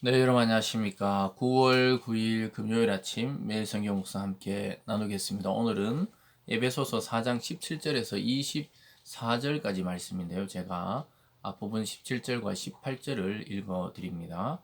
네, 여러분 안녕하십니까. 9월 9일 금요일 아침 매일 성경 묵상 함께 나누겠습니다. 오늘은 에베소서 4장 17절에서 24절까지 말씀인데요. 제가 앞부분 17절과 18절을 읽어 드립니다.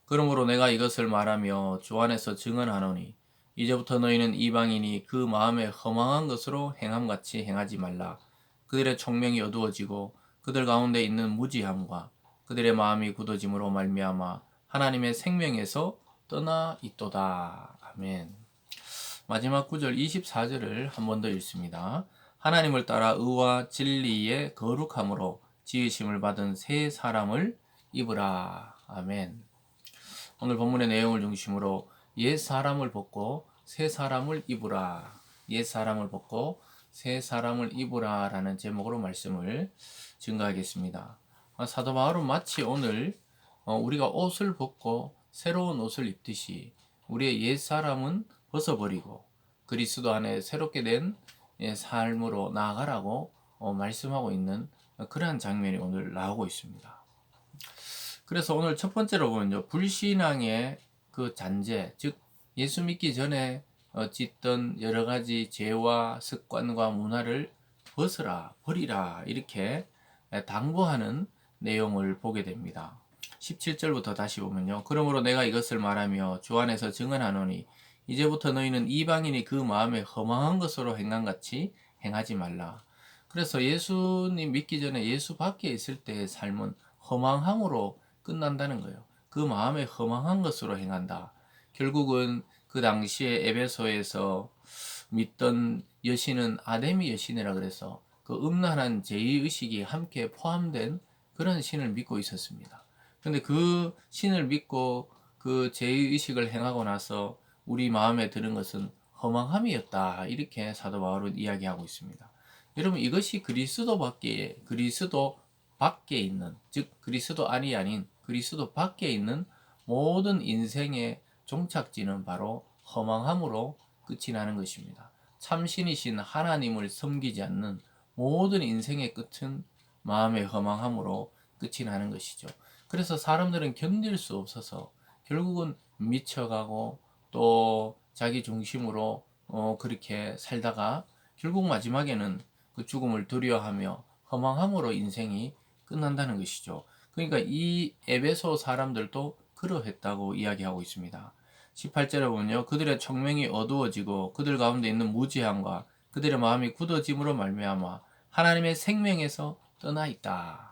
그러므로 내가 이것을 말하며 주 안에서 증언하노니 이제부터 너희는 이방인이 그 마음에 허망한 것으로 행함같이 행하지 말라. 그들의 총명이 어두워지고 그들 가운데 있는 무지함과 그들의 마음이 굳어짐으로 말미암아 하나님의 생명에서 떠나 있도다. 아멘. 마지막 구절 24절을 한 번 더 읽습니다. 하나님을 따라 의와 진리의 거룩함으로 지으심을 받은 새 사람을 입으라. 아멘. 오늘 본문의 내용을 중심으로 옛 사람을 벗고 새 사람을 입으라. 옛 사람을 벗고 새 사람을 입으라 라는 제목으로 말씀을 증가하겠습니다. 사도 바울은 마치 오늘 우리가 옷을 벗고 새로운 옷을 입듯이 우리의 옛 사람은 벗어버리고 그리스도 안에 새롭게 된 삶으로 나아가라고 말씀하고 있는 그러한 장면이 오늘 나오고 있습니다. 그래서 오늘 첫 번째로 보면요, 불신앙의 그 잔재, 즉 예수 믿기 전에 짓던 여러 가지 죄와 습관과 문화를 벗으라, 버리라 이렇게 당부하는 내용을 보게 됩니다. 17절부터 다시 보면요, 그러므로 내가 이것을 말하며 주 안에서 증언하노니 이제부터 너희는 이방인이 그 마음에 허망한 것으로 행함같이 행하지 말라. 그래서 예수님 믿기 전에 예수 밖에 있을 때의 삶은 허망함으로 끝난다는 거예요. 그 마음에 허망한 것으로 행한다. 결국은 그 당시에 에베소에서 믿던 여신은 아데미 여신이라 그래서 그 음란한 제의의식이 함께 포함된 그런 신을 믿고 있었습니다. 근데 그 신을 믿고 그 제의의식을 행하고 나서 우리 마음에 드는 것은 허망함이었다. 이렇게 사도 바울은 이야기하고 있습니다. 여러분, 이것이 그리스도 밖에 있는, 즉 그리스도 안이 아닌 그리스도 밖에 있는 모든 인생의 종착지는 바로 허망함으로 끝이 나는 것입니다. 참신이신 하나님을 섬기지 않는 모든 인생의 끝은 마음의 허망함으로 끝이 나는 것이죠. 그래서 사람들은 견딜 수 없어서 결국은 미쳐가고 또 자기 중심으로 그렇게 살다가 결국 마지막에는 그 죽음을 두려워하며 허망함으로 인생이 끝난다는 것이죠. 그러니까 이 에베소 사람들도 그러했다고 이야기하고 있습니다. 18절에 보면요, 그들의 청명이 어두워지고 그들 가운데 있는 무지함과 그들의 마음이 굳어짐으로 말미암아 하나님의 생명에서 떠나 있다.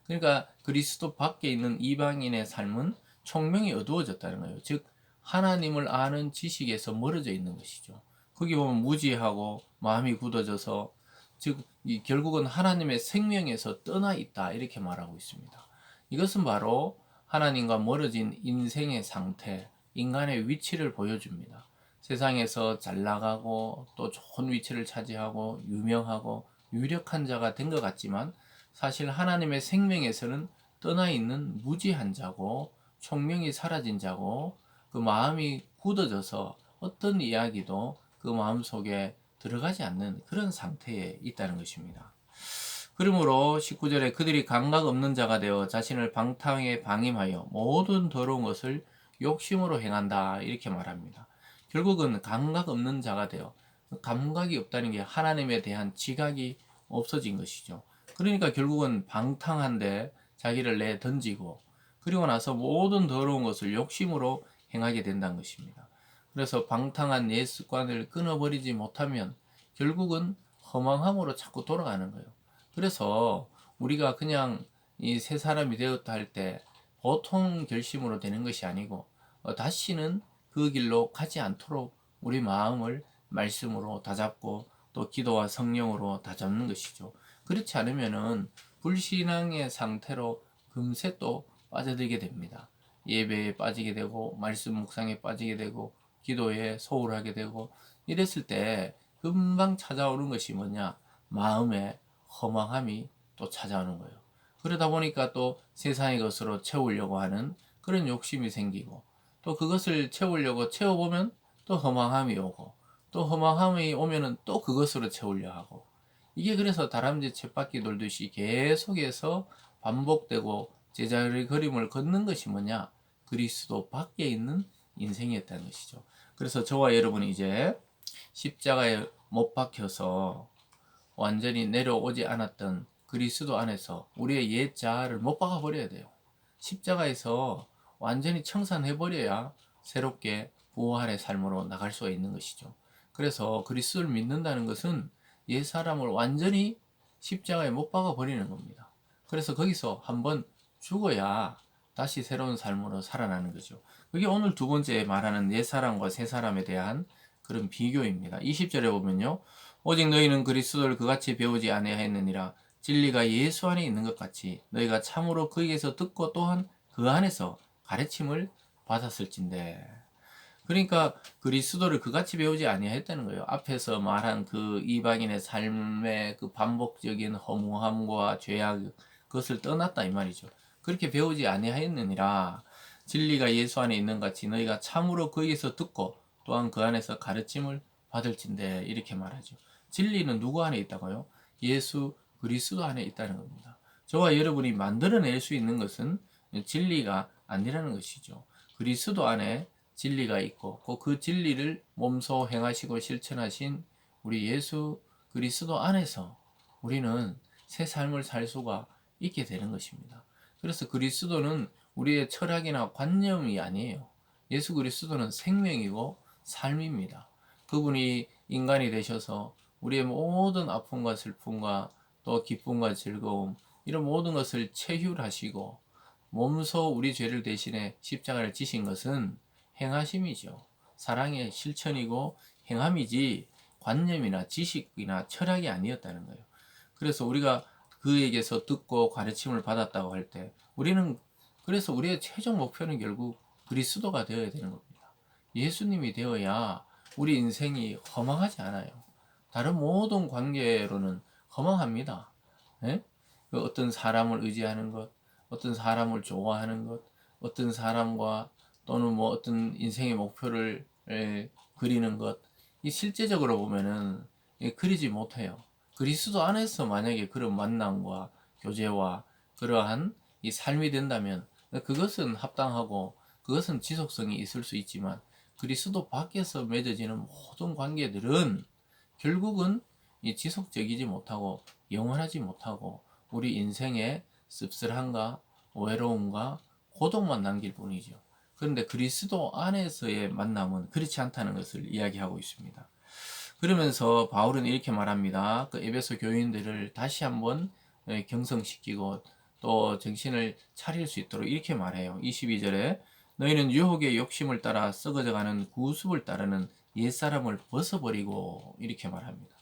그러니까 그리스도 밖에 있는 이방인의 삶은 총명이 어두워졌다는 거예요. 즉 하나님을 아는 지식에서 멀어져 있는 것이죠. 거기 보면 무지하고 마음이 굳어져서 즉 결국은 하나님의 생명에서 떠나 있다 이렇게 말하고 있습니다. 이것은 바로 하나님과 멀어진 인생의 상태, 인간의 위치를 보여줍니다. 세상에서 잘 나가고 또 좋은 위치를 차지하고 유명하고 유력한 자가 된 것 같지만 사실 하나님의 생명에서는 떠나 있는 무지한 자고 총명이 사라진 자고 그 마음이 굳어져서 어떤 이야기도 그 마음 속에 들어가지 않는 그런 상태에 있다는 것입니다. 그러므로 19절에 그들이 감각 없는 자가 되어 자신을 방탕에 방임하여 모든 더러운 것을 욕심으로 행한다 이렇게 말합니다. 결국은 감각 없는 자가 되어 감각이 없다는 게 하나님에 대한 지각이 없어진 것이죠. 그러니까 결국은 방탕한데 자기를 내 던지고 그리고 나서 모든 더러운 것을 욕심으로 행하게 된다는 것입니다. 그래서 방탕한 옛 습관을 끊어버리지 못하면 결국은 허망함으로 자꾸 돌아가는 거예요. 그래서 우리가 그냥 이 새 사람이 되었다 할 때 보통 결심으로 되는 것이 아니고 다시는 그 길로 가지 않도록 우리 마음을 말씀으로 다잡고 또 기도와 성령으로 다잡는 것이죠. 그렇지 않으면은 불신앙의 상태로 금세 또 빠져들게 됩니다. 예배에 빠지게 되고 말씀 묵상에 빠지게 되고 기도에 소홀하게 되고 이랬을 때 금방 찾아오는 것이 뭐냐? 마음의 허망함이 또 찾아오는 거예요. 그러다 보니까 또 세상의 것으로 채우려고 하는 그런 욕심이 생기고 또 그것을 채우려고 채워보면 또 허망함이 오고 또 허망함이 오면은 또 그것으로 채우려 하고 이게 그래서 다람쥐 쳇바퀴 돌듯이 계속해서 반복되고 제자리 걸음을 걷는 것이 뭐냐? 그리스도 밖에 있는 인생이었다는 것이죠. 그래서 저와 여러분이 이제 십자가에 못 박혀서 완전히 내려오지 않았던 그리스도 안에서 우리의 옛 자아를 못 박아 버려야 돼요. 십자가에서 완전히 청산해 버려야 새롭게 부활의 삶으로 나갈 수가 있는 것이죠. 그래서 그리스도를 믿는다는 것은 옛 사람을 완전히 십자가에 못 박아 버리는 겁니다. 그래서 거기서 한번 죽어야 다시 새로운 삶으로 살아나는 거죠. 그게 오늘 두 번째 말하는 옛 사람과 새 사람에 대한 그런 비교입니다. 20절에 보면요. 오직 너희는 그리스도를 그같이 배우지 아니하였느니라. 진리가 예수 안에 있는 것 같이 너희가 참으로 그에게서 듣고 또한 그 안에서 가르침을 받았을진데. 그러니까 그리스도를 그같이 배우지 아니하였다는 거예요. 앞에서 말한 그 이방인의 삶의 그 반복적인 허무함과 죄악, 그것을 떠났다 이 말이죠. 그렇게 배우지 아니하였느니라. 진리가 예수 안에 있는 같이 너희가 참으로 그에게서 듣고 또한 그 안에서 가르침을 받을진데, 이렇게 말하죠. 진리는 누구 안에 있다고요? 예수 그리스도 안에 있다는 겁니다. 저와 여러분이 만들어낼 수 있는 것은 진리가 아니라는 것이죠. 그리스도 안에 진리가 있고 그 진리를 몸소 행하시고 실천하신 우리 예수 그리스도 안에서 우리는 새 삶을 살 수가 있게 되는 것입니다. 그래서 그리스도는 우리의 철학이나 관념이 아니에요. 예수 그리스도는 생명이고 삶입니다. 그분이 인간이 되셔서 우리의 모든 아픔과 슬픔과 또 기쁨과 즐거움, 이런 모든 것을 체휼하시고 몸소 우리 죄를 대신해 십자가를 지신 것은 행하심이죠. 사랑의 실천이고 행함이지 관념이나 지식이나 철학이 아니었다는 거예요. 그래서 우리가 그에게서 듣고 가르침을 받았다고 할 때 우리는, 그래서 우리의 최종 목표는 결국 그리스도가 되어야 되는 겁니다. 예수님이 되어야 우리 인생이 허망하지 않아요. 다른 모든 관계로는 허망합니다. 예? 어떤 사람을 의지하는 것, 어떤 사람을 좋아하는 것, 어떤 사람과 또는 뭐 어떤 인생의 목표를 그리는 것, 이 실제적으로 보면은 그리지 못해요. 그리스도 안에서 만약에 그런 만남과 교제와 그러한 이 삶이 된다면 그것은 합당하고 그것은 지속성이 있을 수 있지만, 그리스도 밖에서 맺어지는 모든 관계들은 결국은 이 지속적이지 못하고 영원하지 못하고 우리 인생에 씁쓸함과 외로움과 고독만 남길 뿐이죠. 그런데 그리스도 안에서의 만남은 그렇지 않다는 것을 이야기하고 있습니다. 그러면서 바울은 이렇게 말합니다. 그 에베소 교인들을 다시 한번 경성시키고 또 정신을 차릴 수 있도록 이렇게 말해요. 22절에 너희는 유혹의 욕심을 따라 썩어져가는 구습을 따르는 옛사람을 벗어버리고, 이렇게 말합니다.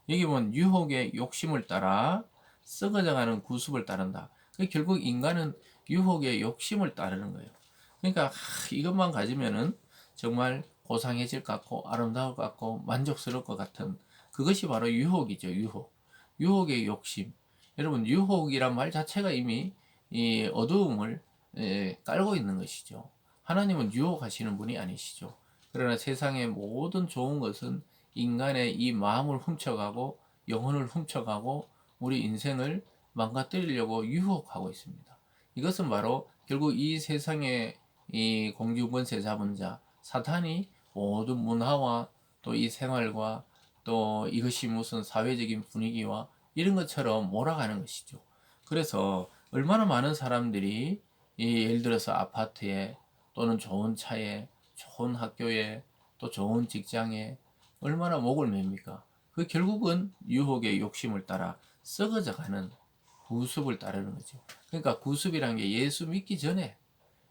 여기 보면 유혹의 욕심을 따라 썩어져가는 구습을 따른다. 결국 인간은 유혹의 욕심을 따르는 거예요. 그러니까 이것만 가지면은 정말 고상해질 것 같고 아름다울 것 같고 만족스러울 것 같은, 그것이 바로 유혹이죠. 유혹의 욕심. 여러분, 유혹이란 말 자체가 이미 이 어두움을 깔고 있는 것이죠. 하나님은 유혹하시는 분이 아니시죠. 그러나 세상의 모든 좋은 것은 인간의 이 마음을 훔쳐가고 영혼을 훔쳐가고 우리 인생을 망가뜨리려고 유혹하고 있습니다. 이것은 바로 결국 이 세상의 이 공중권세 잡은 자 사탄이 모든 문화와 또 이 생활과 또 이것이 무슨 사회적인 분위기와 이런 것처럼 몰아가는 것이죠. 그래서 얼마나 많은 사람들이 예를 들어서 아파트에 또는 좋은 차에 좋은 학교에 또 좋은 직장에 얼마나 목을 맵니까? 그 결국은 유혹의 욕심을 따라 썩어져가는 구습을 따르는 거죠. 그러니까 구습이란 게 예수 믿기 전에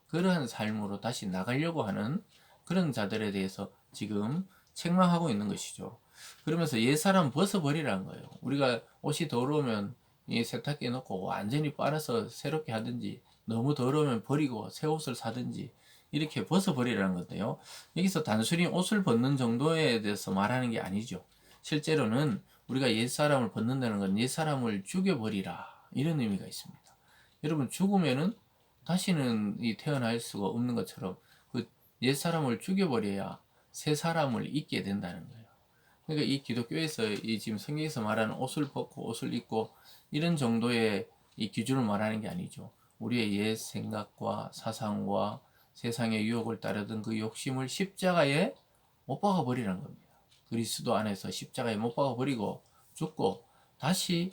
그러한 삶으로 다시 나가려고 하는 그런 자들에 대해서 지금 책망하고 있는 것이죠. 그러면서 옛사람 벗어버리라는 거예요. 우리가 옷이 더러우면 이 세탁기에 넣고 완전히 빨아서 새롭게 하든지, 너무 더러우면 버리고 새 옷을 사든지 이렇게 벗어버리라는 건데요. 여기서 단순히 옷을 벗는 정도에 대해서 말하는 게 아니죠. 실제로는 우리가 옛사람을 벗는다는 건 옛사람을 죽여버리라, 이런 의미가 있습니다. 여러분, 죽으면은 다시는 이 태어날 수가 없는 것처럼 그 옛사람을 죽여버려야 새 사람을 잊게 된다는 거예요. 그러니까 이 기독교에서 이 지금 성경에서 말하는 옷을 벗고 옷을 입고 이런 정도의 이 기준을 말하는 게 아니죠. 우리의 옛 생각과 사상과 세상의 유혹을 따르던 그 욕심을 십자가에 못 박아 버리라는 겁니다. 그리스도 안에서 십자가에 못 박아 버리고 죽고 다시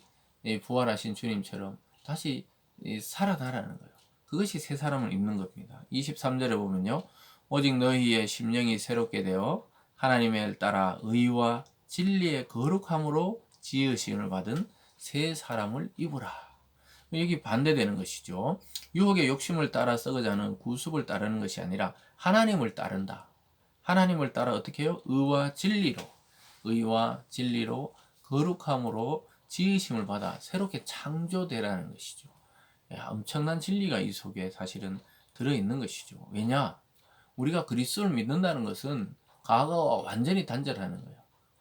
부활하신 주님처럼 다시 살아나라는 거예요. 그것이 새 사람을 입는 겁니다. 23절에 보면요. 오직 너희의 심령이 새롭게 되어 하나님을 따라 의와 진리의 거룩함으로 지으심을 받은 새 사람을 입으라. 여기 반대되는 것이죠. 유혹의 욕심을 따라 썩어가는 구습을 따르는 것이 아니라 하나님을 따른다. 하나님을 따라 어떻게 해요? 의와 진리로 거룩함으로 지으심을 받아 새롭게 창조되라는 것이죠. 야, 엄청난 진리가 이 속에 사실은 들어있는 것이죠. 왜냐? 우리가 그리스도를 믿는다는 것은 과거와 완전히 단절하는 거예요.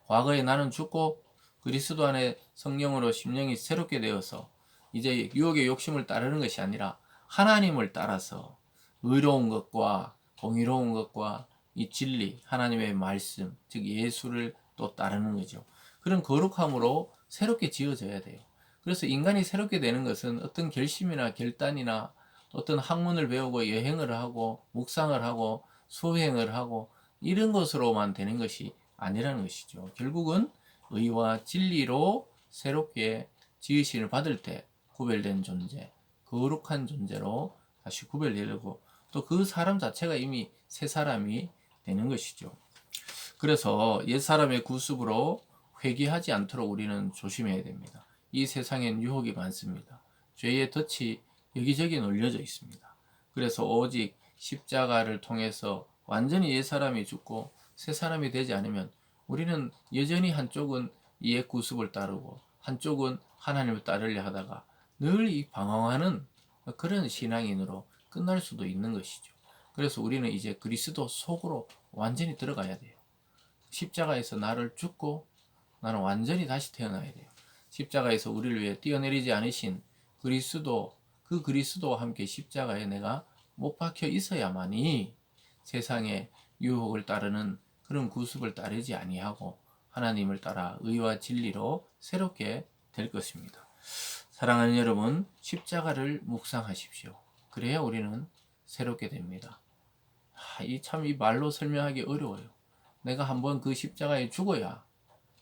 과거에 나는 죽고 그리스도 안에 성령으로 심령이 새롭게 되어서 이제 유혹의 욕심을 따르는 것이 아니라 하나님을 따라서 의로운 것과 공의로운 것과 이 진리, 하나님의 말씀, 즉 예수를 또 따르는 거죠. 그런 거룩함으로 새롭게 지어져야 돼요. 그래서 인간이 새롭게 되는 것은 어떤 결심이나 결단이나 어떤 학문을 배우고 여행을 하고 묵상을 하고 수행을 하고 이런 것으로만 되는 것이 아니라는 것이죠. 결국은 의와 진리로 새롭게 지으심을 받을 때 구별된 존재, 거룩한 존재로 다시 구별되려고 또 그 사람 자체가 이미 새 사람이 되는 것이죠. 그래서 옛사람의 구습으로 회귀하지 않도록 우리는 조심해야 됩니다. 이 세상엔 유혹이 많습니다. 죄의 덫이 여기저기 놀려져 있습니다. 그래서 오직 십자가를 통해서 완전히 옛사람이 죽고 새사람이 되지 않으면 우리는 여전히 한쪽은 옛 구습을 따르고 한쪽은 하나님을 따르려 하다가 늘 이 방황하는 그런 신앙인으로 끝날 수도 있는 것이죠. 그래서 우리는 이제 그리스도 속으로 완전히 들어가야 돼요. 십자가에서 나를 죽고 나는 완전히 다시 태어나야 돼요. 십자가에서 우리를 위해 뛰어내리지 않으신 그리스도, 그 그리스도와 함께 십자가에 내가 못 박혀 있어야만이 세상의 유혹을 따르는 그런 구습을 따르지 아니하고 하나님을 따라 의와 진리로 새롭게 될 것입니다. 사랑하는 여러분, 십자가를 묵상하십시오. 그래야 우리는 새롭게 됩니다. 이 말로 설명하기 어려워요. 내가 한번 그 십자가에 죽어야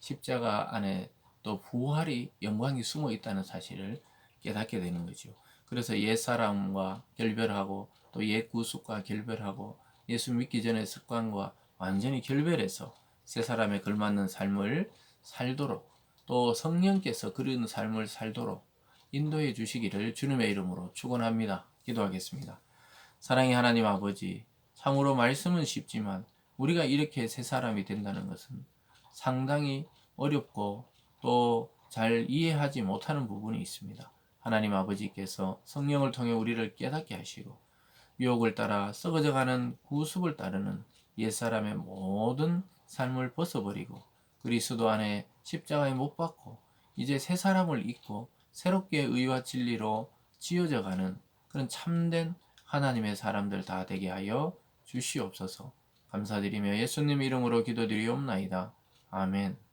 십자가 안에 또 부활이 영광이 숨어 있다는 사실을 깨닫게 되는 거죠. 그래서 옛사람과 결별하고 또 옛 구습과 결별하고 예수 믿기 전의 습관과 완전히 결별해서 새 사람에 걸맞는 삶을 살도록 또 성령께서 그런 삶을 살도록 인도해 주시기를 주님의 이름으로 축원합니다. 기도하겠습니다. 사랑의 하나님 아버지, 참으로 말씀은 쉽지만 우리가 이렇게 새 사람이 된다는 것은 상당히 어렵고 또 잘 이해하지 못하는 부분이 있습니다. 하나님 아버지께서 성령을 통해 우리를 깨닫게 하시고 유혹을 따라 썩어져가는 구습을 따르는 옛사람의 모든 삶을 벗어버리고 그리스도 안에 십자가에 못 박고 이제 새 사람을 입고 새롭게 의와 진리로 지어져가는 그런 참된 하나님의 사람들 다 되게 하여 주시옵소서. 감사드리며 예수님 이름으로 기도드리옵나이다. 아멘.